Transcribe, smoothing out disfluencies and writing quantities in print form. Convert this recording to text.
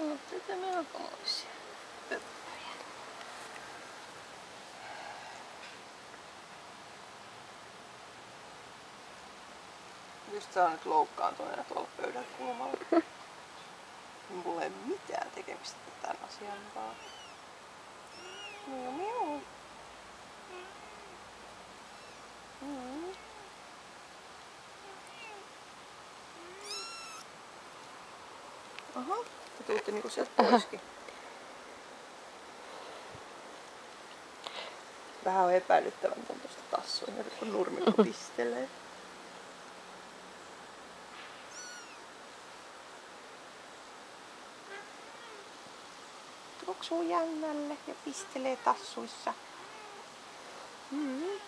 Ootte te melkomoisia pöppöjä. Just sä oot nyt loukkaantuneena tuolla pöydän kulmalla. Mulla ei mitään tekemistä tämän asian kanssa. Miu miu. Aha, te tuutte niinku sieltä poiskin. Vähän on epäilyttävän tuntuista tassuja, kun nurmikko pistelee. Tuoksuu jännälle ja pistelee tassuissa. Mm-hmm.